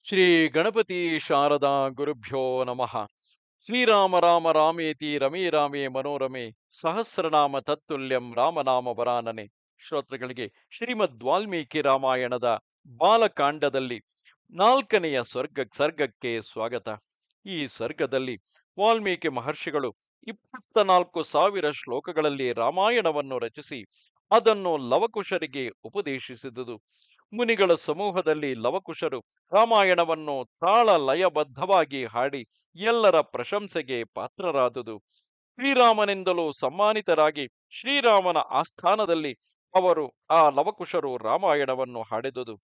ಶ್ರೀ ಗಣಪತಿ ಶಾರದಾ ಗುರುಭ್ಯೋ ನಮಃ. ಶ್ರೀರಾಮ ರಾಮ ರಾಮೇತಿ ರಮೇ ರಾಮೇ ಮನೋರಮೆ ಸಹಸ್ರನಾಮ ತತ್ತುಲ್ಯಂ ರಾಮನಾಮ ವರಾನನೆ. ಶ್ರೋತೃಗಳಿಗೆ ಶ್ರೀಮದ್ ವಾಲ್ಮೀಕಿ ರಾಮಾಯಣದ ಬಾಲಕಾಂಡದಲ್ಲಿ ನಾಲ್ಕನೆಯ ಸರ್ಗಕ್ಕೆ ಸ್ವಾಗತ. ಈ ಸರ್ಗದಲ್ಲಿ ವಾಲ್ಮೀಕಿ ಮಹರ್ಷಿಗಳು 24,000 ಶ್ಲೋಕಗಳಲ್ಲಿ ರಾಮಾಯಣವನ್ನು ರಚಿಸಿ ಅದನ್ನು ಲವಕುಶರಿಗೆ ಉಪದೇಶಿಸಿದುದು. ಮುನಿಗಳ ಸಮೂಹದಲ್ಲಿ ಲವಕುಶರು ರಾಮಾಯಣವನ್ನು ತಾಳ ಲಯಬದ್ಧವಾಗಿ ಹಾಡಿ ಎಲ್ಲರ ಪ್ರಶಂಸೆಗೆ ಪಾತ್ರರಾದುದು. ಶ್ರೀರಾಮನಿಂದಲೂ ಸಮ್ಮಾನಿತರಾಗಿ ಶ್ರೀರಾಮನ ಆಸ್ಥಾನದಲ್ಲಿ ಅವರು ಆ ಲವಕುಶರು ರಾಮಾಯಣವನ್ನು ಹಾಡಿದುದು.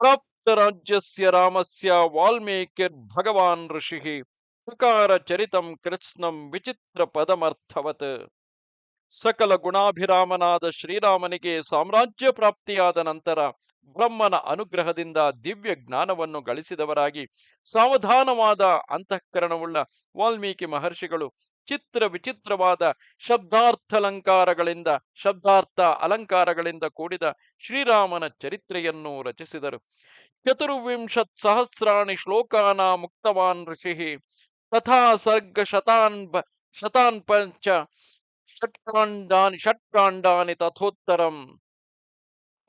ಪ್ರಾಪ್ತರಾಜ್ಯಸ್ಯ ರಾಮಸ್ಯ ವಾಲ್ಮೀಕಿರ್ ಭಗವಾನ್ ಋಷಿಃ ಸಕಾರ ಚರಿತಂ ಕೃತ್ಸ್ನಂ ವಿಚಿತ್ರ ಪದಮರ್ಥವತ್. ಸಕಲ ಗುಣಾಭಿರಾಮನಾದ ಶ್ರೀರಾಮನಿಗೆ ಸಾಮ್ರಾಜ್ಯ ಪ್ರಾಪ್ತಿಯಾದ ನಂತರ ಬ್ರಹ್ಮನ ಅನುಗ್ರಹದಿಂದ ದಿವ್ಯ ಜ್ಞಾನವನ್ನು ಗಳಿಸಿದವರಾಗಿ ಸಾವಧಾನವಾದ ಅಂತಃಕರಣವುಳ್ಳ ವಾಲ್ಮೀಕಿ ಮಹರ್ಷಿಗಳು ಚಿತ್ರ ವಿಚಿತ್ರವಾದ ಶಬ್ದಾರ್ಥ ಅಲಂಕಾರಗಳಿಂದ ಕೂಡಿದ ಶ್ರೀರಾಮನ ಚರಿತ್ರೆಯನ್ನು ರಚಿಸಿದರು. 24,000 ಶ್ಲೋಕಾನ ಮುಕ್ತವಾನ್ ಋಷಿ ತಥಾ ಸರ್ಗ ಶತಾನ್ ಪಂಚ ಷಟ್ಕಾಂಡಾನಿ ತಥೋತ್ತರಂ.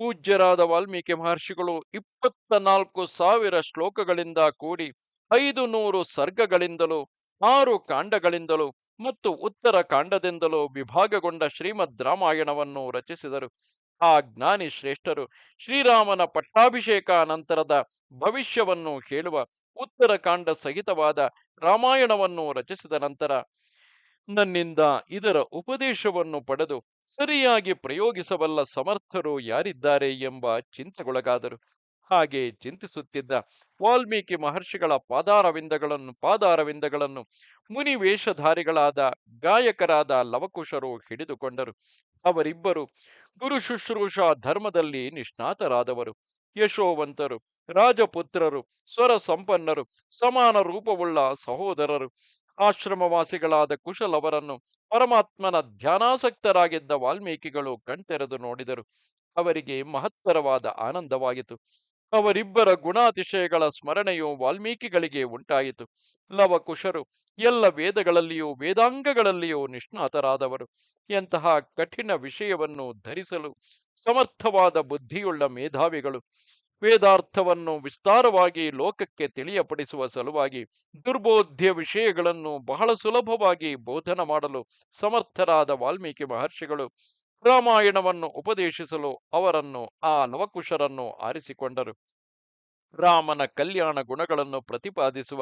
ಪೂಜ್ಯರಾದ ವಾಲ್ಮೀಕಿ ಮಹರ್ಷಿಗಳು 24,000 ಶ್ಲೋಕಗಳಿಂದ ಕೂಡಿ 500 ಸರ್ಗಗಳಿಂದಲೂ 6 ಕಾಂಡಗಳಿಂದಲೂ ಮತ್ತು ಉತ್ತರ ಕಾಂಡದಿಂದಲೂ ವಿಭಾಗಗೊಂಡ ಶ್ರೀಮದ್ ರಾಮಾಯಣವನ್ನು ರಚಿಸಿದರು. ಆ ಜ್ಞಾನಿ ಶ್ರೇಷ್ಠರು ಶ್ರೀರಾಮನ ಪಟ್ಟಾಭಿಷೇಕ ನಂತರದ ಭವಿಷ್ಯವನ್ನು ಹೇಳುವ ಉತ್ತರ ಕಾಂಡ ಸಹಿತವಾದ ರಾಮಾಯಣವನ್ನು ರಚಿಸಿದ ನಂತರ ನನ್ನಿಂದ ಇದರ ಉಪದೇಶವನ್ನು ಪಡೆದು ಸರಿಯಾಗಿ ಪ್ರಯೋಗಿಸಬಲ್ಲ ಸಮರ್ಥರು ಯಾರಿದ್ದಾರೆ ಎಂಬ ಚಿಂತೆಗೊಳಗಾದರು. ಹಾಗೆ ಚಿಂತಿಸುತ್ತಿದ್ದ ವಾಲ್ಮೀಕಿ ಮಹರ್ಷಿಗಳ ಪಾದಾರವಿಂದಗಳನ್ನು ಮುನಿ ವೇಷಧಾರಿಗಳಾದ ಗಾಯಕರಾದ ಲವಕುಶರು ಹಿಡಿದುಕೊಂಡರು. ಅವರಿಬ್ಬರು ಗುರು ಶುಶ್ರೂಷಾ ಧರ್ಮದಲ್ಲಿ ನಿಷ್ಣಾತರಾದವರು, ಯಶೋವಂತರು, ರಾಜಪುತ್ರರು, ಸ್ವರ ಸಂಪನ್ನರು, ಸಮಾನ ರೂಪವುಳ್ಳ ಸಹೋದರರು. ಆಶ್ರಮವಾಸಿಗಳಾದ ಕುಶಲವರನ್ನು ಪರಮಾತ್ಮನ ಧ್ಯಾನಾಸಕ್ತರಾಗಿದ್ದ ವಾಲ್ಮೀಕಿಗಳು ಕಣ್ತೆರೆದು ನೋಡಿದರು. ಅವರಿಗೆ ಮಹತ್ತರವಾದ ಆನಂದವಾಯಿತು. ಅವರಿಬ್ಬರ ಗುಣಾತಿಶಯಗಳ ಸ್ಮರಣೆಯು ವಾಲ್ಮೀಕಿಗಳಿಗೆ ಉಂಟಾಯಿತು. ಲವಕುಶರು ಎಲ್ಲ ವೇದಗಳಲ್ಲಿಯೂ ವೇದಾಂಗಗಳಲ್ಲಿಯೂ ನಿಷ್ಣಾತರಾದವರು. ಎಂತಹ ಕಠಿಣ ವಿಷಯವನ್ನು ಧರಿಸಲು ಸಮರ್ಥವಾದ ಬುದ್ಧಿಯುಳ್ಳ ಮೇಧಾವಿಗಳು. ವೇದಾರ್ಥವನ್ನು ವಿಸ್ತಾರವಾಗಿ ಲೋಕಕ್ಕೆ ತಿಳಿಯಪಡಿಸುವ ಸಲುವಾಗಿ ದುರ್ಬೋಧ್ಯ ವಿಷಯಗಳನ್ನು ಬಹಳ ಸುಲಭವಾಗಿ ಬೋಧನ ಮಾಡಲು ಸಮರ್ಥರಾದ ವಾಲ್ಮೀಕಿ ಮಹರ್ಷಿಗಳು ರಾಮಾಯಣವನ್ನು ಉಪದೇಶಿಸಲು ಅವರನ್ನು ಆ ಲವಕುಶರನ್ನು ಆರಿಸಿಕೊಂಡರು. ರಾಮನ ಕಲ್ಯಾಣ ಗುಣಗಳನ್ನು ಪ್ರತಿಪಾದಿಸುವ,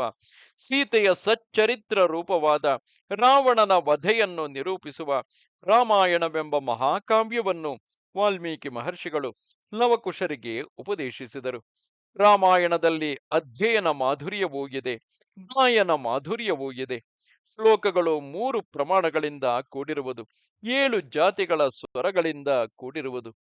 ಸೀತೆಯ ಸಚ್ಚರಿತ್ರ ರೂಪವಾದ ರಾವಣನ ವಧೆಯನ್ನು ನಿರೂಪಿಸುವ ರಾಮಾಯಣವೆಂಬ ಮಹಾಕಾವ್ಯವನ್ನು ವಾಲ್ಮೀಕಿ ಮಹರ್ಷಿಗಳು ಲವಕುಶರಿಗೆ ಉಪದೇಶಿಸಿದರು. ರಾಮಾಯಣದಲ್ಲಿ ಅಧ್ಯಯನ ಮಾಧುರ್ಯವೂ ಇದೆ, ಗಾಯನ ಮಾಧುರ್ಯವೂ ಇದೆ. ಶ್ಲೋಕಗಳು 3 ಪ್ರಮಾಣಗಳಿಂದ ಕೂಡಿರುವುದು, 7 ಜಾತಿಗಳ ಸ್ವರಗಳಿಂದ ಕೂಡಿರುವುದು,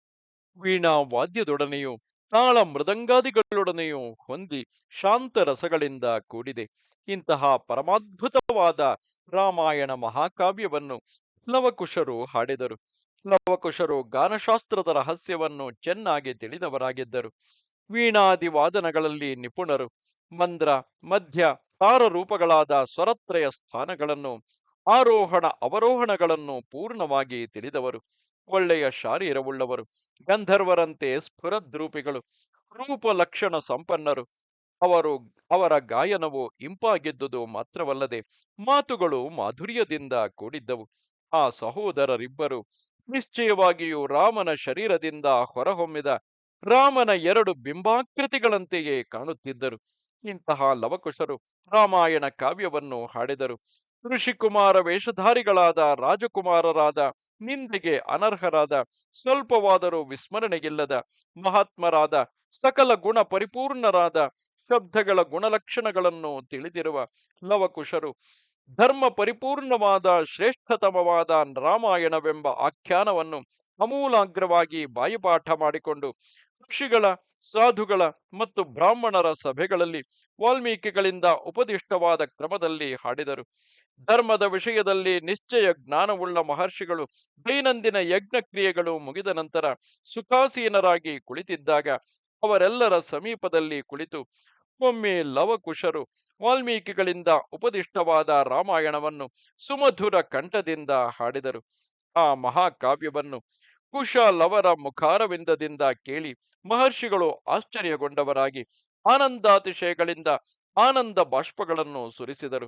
ವೀಣಾ ವಾದ್ಯದೊಡನೆಯೂ ತಾಳ ಮೃದಂಗಾದಿಗಳೊಡನೆಯೂ ಹೊಂದಿ ಶಾಂತ ರಸಗಳಿಂದ ಕೂಡಿದೆ. ಇಂತಹ ಪರಮಾದ್ಭುತವಾದ ರಾಮಾಯಣ ಮಹಾಕಾವ್ಯವನ್ನು ಲವಕುಶರು ಹಾಡಿದರು. ಲವಕುಶರು ಗಾನಶಾಸ್ತ್ರದ ರಹಸ್ಯವನ್ನು ಚೆನ್ನಾಗಿ ತಿಳಿದವರಾಗಿದ್ದರು. ವೀಣಾದಿ ವಾದನಗಳಲ್ಲಿ ನಿಪುಣರು. ಮಂದ್ರ, ಮಧ್ಯ, ತಾರ ರೂಪಗಳಾದ ಸ್ವರತ್ರಯ ಸ್ಥಾನಗಳನ್ನು, ಆರೋಹಣ ಅವರೋಹಣಗಳನ್ನು ಪೂರ್ಣವಾಗಿ ತಿಳಿದವರು. ಒಳ್ಳೆಯ ಶಾರೀರವುಳ್ಳವರು, ಗಂಧರ್ವರಂತೆ ಸ್ಫುರದ್ರೂಪಿಗಳು, ರೂಪಲಕ್ಷಣ ಸಂಪನ್ನರು. ಅವರ ಗಾಯನವು ಇಂಪಾಗಿದ್ದುದು ಮಾತ್ರವಲ್ಲದೆ ಮಾತುಗಳು ಮಾಧುರ್ಯದಿಂದ ಕೂಡಿದ್ದವು. ಆ ಸಹೋದರರಿಬ್ಬರು ನಿಶ್ಚಯವಾಗಿಯೂ ರಾಮನ ಶರೀರದಿಂದ ಹೊರಹೊಮ್ಮಿದ ರಾಮನ 2 ಬಿಂಬಾಕೃತಿಗಳಂತೆಯೇ ಕಾಣುತ್ತಿದ್ದರು. ಇಂತಹ ಲವಕುಶರು ರಾಮಾಯಣ ಕಾವ್ಯವನ್ನು ಹಾಡಿದರು. ಋಷಿಕುಮಾರ ವೇಷಧಾರಿಗಳಾದ ರಾಜಕುಮಾರರಾದ, ನಿಂದೆಗೆ ಅನರ್ಹರಾದ, ಸ್ವಲ್ಪವಾದರೂ ವಿಸ್ಮರಣೆಗಿಲ್ಲದ ಮಹಾತ್ಮರಾದ, ಸಕಲ ಗುಣ ಪರಿಪೂರ್ಣರಾದ, ಶಬ್ದಗಳ ಗುಣಲಕ್ಷಣಗಳನ್ನು ತಿಳಿದಿರುವ ಲವಕುಶರು ಧರ್ಮ ಪರಿಪೂರ್ಣವಾದ ಶ್ರೇಷ್ಠತಮವಾದ ರಾಮಾಯಣವೆಂಬ ಆಖ್ಯಾನವನ್ನು ಅಮೂಲಾಗ್ರವಾಗಿ ಬಾಯಿಪಾಠ ಮಾಡಿಕೊಂಡು ಋಷಿಗಳ, ಸಾಧುಗಳ ಮತ್ತು ಬ್ರಾಹ್ಮಣರ ಸಭೆಗಳಲ್ಲಿ ವಾಲ್ಮೀಕಿಗಳಿಂದ ಉಪದಿಷ್ಟವಾದ ಕ್ರಮದಲ್ಲಿ ಹಾಡಿದರು. ಧರ್ಮದ ವಿಷಯದಲ್ಲಿ ನಿಶ್ಚಯ ಜ್ಞಾನವುಳ್ಳ ಮಹರ್ಷಿಗಳು ದೈನಂದಿನ ಯಜ್ಞ ಕ್ರಿಯೆಗಳು ಮುಗಿದ ನಂತರ ಸುಖಾಸೀನರಾಗಿ ಕುಳಿತಿದ್ದಾಗ ಅವರೆಲ್ಲರ ಸಮೀಪದಲ್ಲಿ ಕುಳಿತು ಒಮ್ಮೆ ಲವಕುಶರು ವಾಲ್ಮೀಕಿಗಳಿಂದ ಉಪದಿಷ್ಟವಾದ ರಾಮಾಯಣವನ್ನು ಸುಮಧುರ ಕಂಠದಿಂದ ಹಾಡಿದರು. ಆ ಮಹಾಕಾವ್ಯವನ್ನು ಕುಶಲವರ ಮುಖಾರವಿಂದದಿಂದ ಕೇಳಿ ಮಹರ್ಷಿಗಳು ಆಶ್ಚರ್ಯಗೊಂಡವರಾಗಿ ಆನಂದಾತಿಶಯಗಳಿಂದ ಆನಂದ ಬಾಷ್ಪಗಳನ್ನು ಸುರಿಸಿದರು.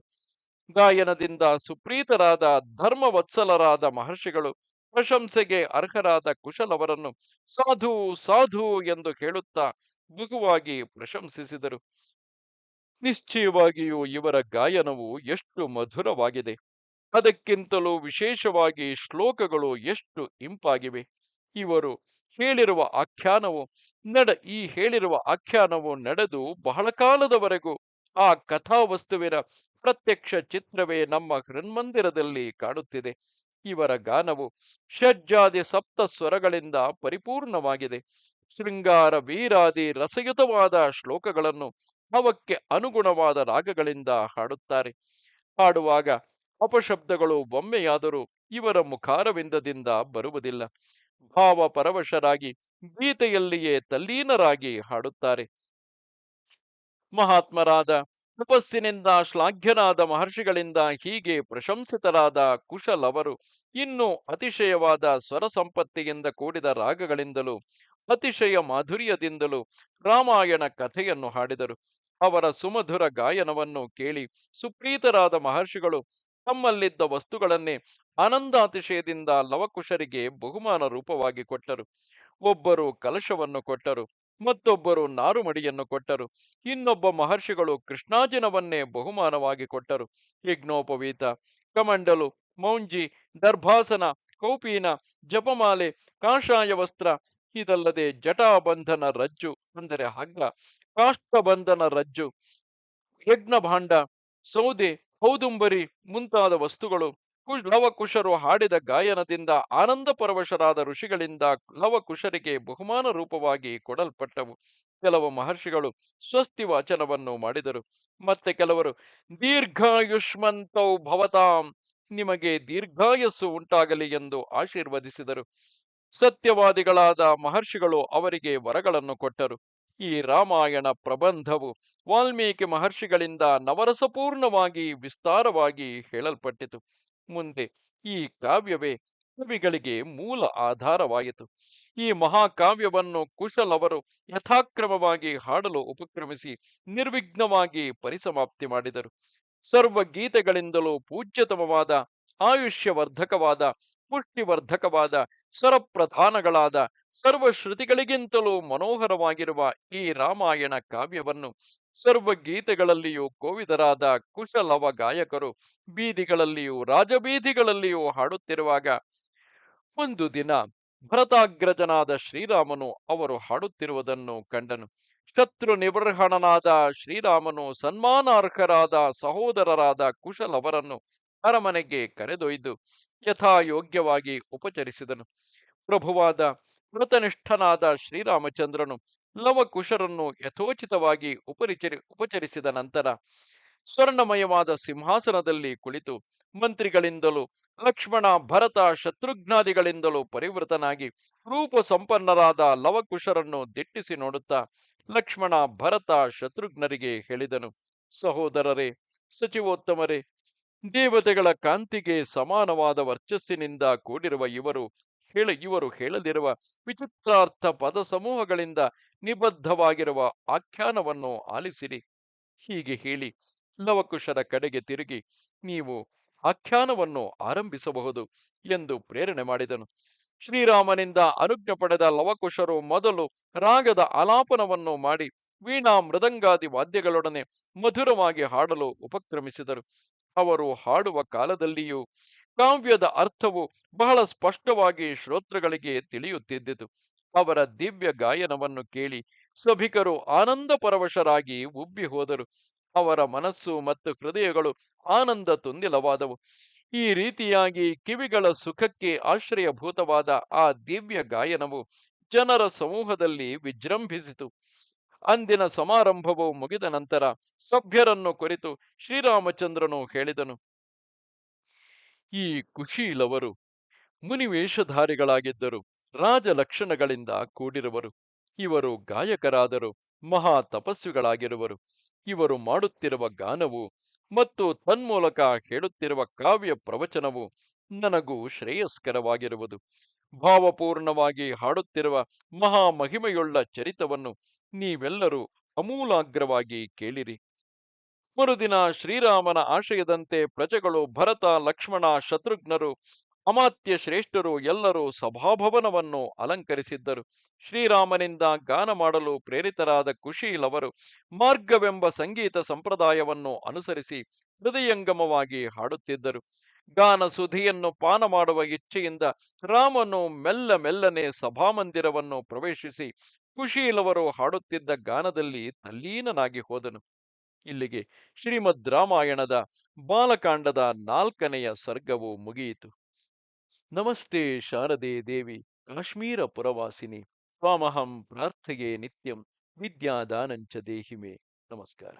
ಗಾಯನದಿಂದ ಸುಪ್ರೀತರಾದ ಧರ್ಮವತ್ಸಲರಾದ ಮಹರ್ಷಿಗಳು ಪ್ರಶಂಸೆಗೆ ಅರ್ಹರಾದ ಕುಶಲವರನ್ನು ಸಾಧು ಸಾಧು ಎಂದು ಹೇಳುತ್ತಾ ಬಹುವಾಗಿ ಪ್ರಶಂಸಿಸಿದರು. ನಿಶ್ಚಯವಾಗಿಯೂ ಇವರ ಗಾಯನವು ಎಷ್ಟು ಮಧುರವಾಗಿದೆ. ಅದಕ್ಕಿಂತಲೂ ವಿಶೇಷವಾಗಿ ಶ್ಲೋಕಗಳು ಎಷ್ಟು ಇಂಪಾಗಿವೆ. ಇವರು ಹೇಳಿರುವ ಆಖ್ಯಾನವು ಹೇಳಿರುವ ಆಖ್ಯಾನವು ನಡೆದು ಬಹಳ ಕಾಲದವರೆಗೂ ಆ ಕಥಾವಸ್ತುವಿನ ಪ್ರತ್ಯಕ್ಷ ಚಿತ್ರವೇ ನಮ್ಮ ಹೃನ್ಮಂದಿರದಲ್ಲಿ ಕಾಣುತ್ತಿದೆ. ಇವರ ಗಾನವು ಷಡ್ಜಾದಿ ಸಪ್ತ ಸ್ವರಗಳಿಂದ ಪರಿಪೂರ್ಣವಾಗಿದೆ. ಶೃಂಗಾರ ವೀರಾದಿ ರಸಯುತವಾದ ಶ್ಲೋಕಗಳನ್ನು ಅವಕ್ಕೆ ಅನುಗುಣವಾದ ರಾಗಗಳಿಂದ ಹಾಡುತ್ತಾರೆ. ಹಾಡುವಾಗ ಅಪಶಬ್ದಗಳು ಒಮ್ಮೆಯಾದರೂ ಇವರ ಮುಖಾರವಿಂದದಿಂದ ಬರುವುದಿಲ್ಲ. ಭಾವಪರವಶರಾಗಿ ಗೀತೆಯಲ್ಲಿಯೇ ತಲ್ಲೀನರಾಗಿ ಹಾಡುತ್ತಾರೆ. ಮಹಾತ್ಮರಾದ ತಪಸ್ಸಿನಿಂದ ಶ್ಲಾಘ್ಯನಾದ ಮಹರ್ಷಿಗಳಿಂದ ಹೀಗೆ ಪ್ರಶಂಸಿತರಾದ ಕುಶಲವರು ಇನ್ನೂ ಅತಿಶಯವಾದ ಸ್ವರ ಸಂಪತ್ತಿಯಿಂದ ಕೂಡಿದ ರಾಗಗಳಿಂದಲೂ ಅತಿಶಯ ಮಾಧುರ್ಯದಿಂದಲೂ ರಾಮಾಯಣ ಕಥೆಯನ್ನು ಹಾಡಿದರು. ಅವರ ಸುಮಧುರ ಗಾಯನವನ್ನು ಕೇಳಿ ಸುಪ್ರೀತರಾದ ಮಹರ್ಷಿಗಳು ತಮ್ಮಲ್ಲಿದ್ದ ವಸ್ತುಗಳನ್ನೇ ಆನಂದಾತಿಶಯದಿಂದ ಲವಕುಶರಿಗೆ ಬಹುಮಾನ ರೂಪವಾಗಿ ಕೊಟ್ಟರು. ಒಬ್ಬರು ಕಲಶವನ್ನು ಕೊಟ್ಟರು, ಮತ್ತೊಬ್ಬರು ನಾರುಮಡಿಯನ್ನು ಕೊಟ್ಟರು, ಇನ್ನೊಬ್ಬ ಮಹರ್ಷಿಗಳು ಕೃಷ್ಣಾಜಿನವನ್ನೇ ಬಹುಮಾನವಾಗಿ ಕೊಟ್ಟರು. ಯಜ್ಞೋಪವೀತ, ಕಮಂಡಲು, ಮೌಂಜಿ, ದರ್ಭಾಸನ, ಕೌಪೀನ, ಜಪಮಾಲೆ, ಕಾಷಾಯ ವಸ್ತ್ರ, ಇದಲ್ಲದೆ ಜಟಾಬಂಧನ ರಜ್ಜು ಅಂದರೆ ಹಗ್ಗ, ಕಾಷ್ಟಬಂಧನ ರಜ್ಜು, ಯಜ್ಞಭಾಂಡ, ಸೌದೆ, ಔದುಂಬರಿ ಮುಂತಾದ ವಸ್ತುಗಳು ಲವಕುಶರು ಹಾಡಿದ ಗಾಯನದಿಂದ ಆನಂದ ಪರವಶರಾದ ಋಷಿಗಳಿಂದ ಲವಕುಶರಿಗೆ ಬಹುಮಾನ ರೂಪವಾಗಿ ಕೊಡಲ್ಪಟ್ಟವು. ಕೆಲವು ಮಹರ್ಷಿಗಳು ಸ್ವಸ್ತಿ ವಾಚನವನ್ನು ಮಾಡಿದರು. ಮತ್ತೆ ಕೆಲವರು ದೀರ್ಘಾಯುಷ್ಮಂತೌ ಭವತಾಂ, ನಿಮಗೆ ದೀರ್ಘಾಯಸ್ಸು ಉಂಟಾಗಲಿ ಎಂದು ಆಶೀರ್ವದಿಸಿದರು. ಸತ್ಯವಾದಿಗಳಾದ ಮಹರ್ಷಿಗಳು ಅವರಿಗೆ ವರಗಳನ್ನು ಕೊಟ್ಟರು. ಈ ರಾಮಾಯಣ ಪ್ರಬಂಧವು ವಾಲ್ಮೀಕಿ ಮಹರ್ಷಿಗಳಿಂದ ನವರಸಪೂರ್ಣವಾಗಿ ವಿಸ್ತಾರವಾಗಿ ಹೇಳಲ್ಪಟ್ಟಿತು. ಮುಂದೆ ಈ ಕಾವ್ಯವೇ ಕವಿಗಳಿಗೆ ಮೂಲ ಆಧಾರವಾಯಿತು. ಈ ಮಹಾಕಾವ್ಯವನ್ನು ಕುಶಲವರು ಯಥಾಕ್ರಮವಾಗಿ ಹಾಡಲು ಉಪಕ್ರಮಿಸಿ ನಿರ್ವಿಘ್ನವಾಗಿ ಪರಿಸಮಾಪ್ತಿ ಮಾಡಿದರು. ಸರ್ವ ಗೀತೆಗಳಿಂದಲೂ ಪೂಜ್ಯತಮವಾದ, ಆಯುಷ್ಯವರ್ಧಕವಾದ, ಪುಷ್ಟಿವರ್ಧಕವಾದ, ಸ್ವರಪ್ರಧಾನಗಳಾದ, ಸರ್ವಶ್ರುತಿಗಳಿಗಿಂತಲೂ ಮನೋಹರವಾಗಿರುವ ಈ ರಾಮಾಯಣ ಕಾವ್ಯವನ್ನು ಸರ್ವಗೀತೆಗಳಲ್ಲಿಯೂ ಕೋವಿದರಾದ ಕುಶಲವ ಗಾಯಕರು ಬೀದಿಗಳಲ್ಲಿಯೂ ರಾಜಬೀದಿಗಳಲ್ಲಿಯೂ ಹಾಡುತ್ತಿರುವಾಗ ಒಂದು ದಿನ ಭರತಾಗ್ರಜನಾದ ಶ್ರೀರಾಮನು ಅವರು ಹಾಡುತ್ತಿರುವುದನ್ನು ಕಂಡನು. ಶತ್ರು ನಿಬರ್ಹಣನಾದ ಶ್ರೀರಾಮನು ಸನ್ಮಾನಾರ್ಹರಾದ ಸಹೋದರರಾದ ಕುಶಲವರನ್ನು ಅರಮನೆಗೆ ಕರೆದೊಯ್ದು ಯಥಾಯೋಗ್ಯವಾಗಿ ಉಪಚರಿಸಿದನು. ಪ್ರಭುವಾದ ವ್ರತನಿಷ್ಠನಾದ ಶ್ರೀರಾಮಚಂದ್ರನು ಲವಕುಶರನ್ನು ಯಥೋಚಿತವಾಗಿ ಉಪಚರಿಸಿದ ನಂತರ ಸ್ವರ್ಣಮಯವಾದ ಸಿಂಹಾಸನದಲ್ಲಿ ಕುಳಿತು ಮಂತ್ರಿಗಳಿಂದಲೂ ಲಕ್ಷ್ಮಣ ಭರತ ಶತ್ರುಘ್ನಾದಿಗಳಿಂದಲೂ ಪರಿವೃತನಾಗಿ ರೂಪ ಸಂಪನ್ನರಾದ ಲವಕುಶರನ್ನು ದಿಟ್ಟಿಸಿ ನೋಡುತ್ತಾ ಲಕ್ಷ್ಮಣ ಭರತ ಶತ್ರುಘ್ನರಿಗೆ ಹೇಳಿದನು: ಸಹೋದರರೇ, ಸಚಿವೋತ್ತಮರೇ, ದೇವತೆಗಳ ಕಾಂತಿಗೆ ಸಮಾನವಾದ ವರ್ಚಸ್ಸಿನಿಂದ ಕೂಡಿರುವ ಇವರು ಹೇಳದಿರುವ ವಿಚಿತ್ರಾರ್ಥ ಪದ ಸಮೂಹಗಳಿಂದ ನಿಬದ್ಧವಾಗಿರುವ ಆಖ್ಯಾನವನ್ನು ಆಲಿಸಿರಿ. ಹೀಗೆ ಹೇಳಿ ಲವಕುಶರ ಕಡೆಗೆ ತಿರುಗಿ ನೀವು ಆಖ್ಯಾನವನ್ನು ಆರಂಭಿಸಬಹುದು ಎಂದು ಪ್ರೇರಣೆ ಮಾಡಿದನು. ಶ್ರೀರಾಮನಿಂದ ಅನುಜ್ಞೆ ಪಡೆದ ಲವಕುಶರು ಮೊದಲು ರಾಗದ ಆಲಾಪನವನ್ನು ಮಾಡಿ ವೀಣಾ ಮೃದಂಗಾದಿ ವಾದ್ಯಗಳೊಡನೆ ಮಧುರವಾಗಿ ಹಾಡಲು ಉಪಕ್ರಮಿಸಿದರು. ಅವರು ಹಾಡುವ ಕಾಲದಲ್ಲಿಯೂ ಕಾವ್ಯದ ಅರ್ಥವು ಬಹಳ ಸ್ಪಷ್ಟವಾಗಿ ಶ್ರೋತೃಗಳಿಗೆ ತಿಳಿಯುತ್ತಿದ್ದಿತು. ಅವರ ದಿವ್ಯ ಗಾಯನವನ್ನು ಕೇಳಿ ಸಭಿಕರು ಆನಂದ ಪರವಶರಾಗಿ ಉಬ್ಬಿ ಹೋದರು. ಅವರ ಮನಸ್ಸು ಮತ್ತು ಹೃದಯಗಳು ಆನಂದ ತುಂದಿಲವಾದವು. ಈ ರೀತಿಯಾಗಿ ಕಿವಿಗಳ ಸುಖಕ್ಕೆ ಆಶ್ರಯಭೂತವಾದ ಆ ದಿವ್ಯ ಗಾಯನವು ಜನರ ಸಮೂಹದಲ್ಲಿ ವಿಜೃಂಭಿಸಿತು. ಅಂದಿನ ಸಮಾರಂಭವು ಮುಗಿದ ನಂತರ ಸಭ್ಯರನ್ನು ಕುರಿತು ಶ್ರೀರಾಮಚಂದ್ರನು ಹೇಳಿದನು: ಈ ಕುಶೀಲವರು ಮುನಿವೇಷಧಾರಿಗಳಾಗಿದ್ದರು, ರಾಜ ಲಕ್ಷಣಗಳಿಂದ ಕೂಡಿರುವರು. ಇವರು ಗಾಯಕರಾದರು, ಮಹಾ ತಪಸ್ವಿಗಳಾಗಿರುವರು. ಇವರು ಮಾಡುತ್ತಿರುವ ಗಾನವು ಮತ್ತು ತನ್ಮೂಲಕ ಹೇಳುತ್ತಿರುವ ಕಾವ್ಯ ಪ್ರವಚನವು ನನಗೂ ಶ್ರೇಯಸ್ಕರವಾಗಿರುವುದು. ಭಾವಪೂರ್ಣವಾಗಿ ಹಾಡುತ್ತಿರುವ ಮಹಾ ಮಹಿಮೆಯುಳ್ಳ ಚರಿತವನ್ನು ನೀವೆಲ್ಲರೂ ಅಮೂಲಾಗ್ರವಾಗಿ ಕೇಳಿರಿ. ಮರುದಿನ ಶ್ರೀರಾಮನ ಆಶಯದಂತೆ ಪ್ರಜೆಗಳು ಭರತ, ಲಕ್ಷ್ಮಣ, ಶತ್ರುಘ್ನರು, ಅಮಾತ್ಯ ಶ್ರೇಷ್ಠರು ಎಲ್ಲರೂ ಸಭಾಭವನವನ್ನು ಅಲಂಕರಿಸಿದ್ದರು. ಶ್ರೀರಾಮನಿಂದ ಗಾನ ಮಾಡಲು ಪ್ರೇರಿತರಾದ ಕುಶೀಲವರು ಮಾರ್ಗವೆಂಬ ಸಂಗೀತ ಸಂಪ್ರದಾಯವನ್ನು ಅನುಸರಿಸಿ ಹೃದಯಂಗಮವಾಗಿ ಹಾಡುತ್ತಿದ್ದರು. ಗಾನ ಸುಧಿಯನ್ನು ಪಾನ ಮಾಡುವ ಇಚ್ಛೆಯಿಂದ ರಾಮನು ಮೆಲ್ಲ ಮೆಲ್ಲನೆ ಸಭಾಮಂದಿರವನ್ನು ಪ್ರವೇಶಿಸಿ ಕುಶೀಲವರು ಹಾಡುತ್ತಿದ್ದ ಗಾನದಲ್ಲಿ ತಲ್ಲೀನನಾಗಿ ಹೋದನು. ಇಲ್ಲಿಗೆ ಶ್ರೀಮದ್ ರಾಮಾಯಣದ ಬಾಲಕಾಂಡದ 4ನೆಯ ಸರ್ಗವು ಮುಗಿಯಿತು. ನಮಸ್ತೆ ಶಾರದೆ ದೇವಿ ಕಾಶ್ಮೀರ ಪುರವಾಸಿನಿ ತ್ವಾಮಹಂ ಪ್ರಾರ್ಥೆಯೇ ನಿತ್ಯಂ ವಿದ್ಯಾದಾನಂಚ ದೇಹಿಮೆ. ನಮಸ್ಕಾರ.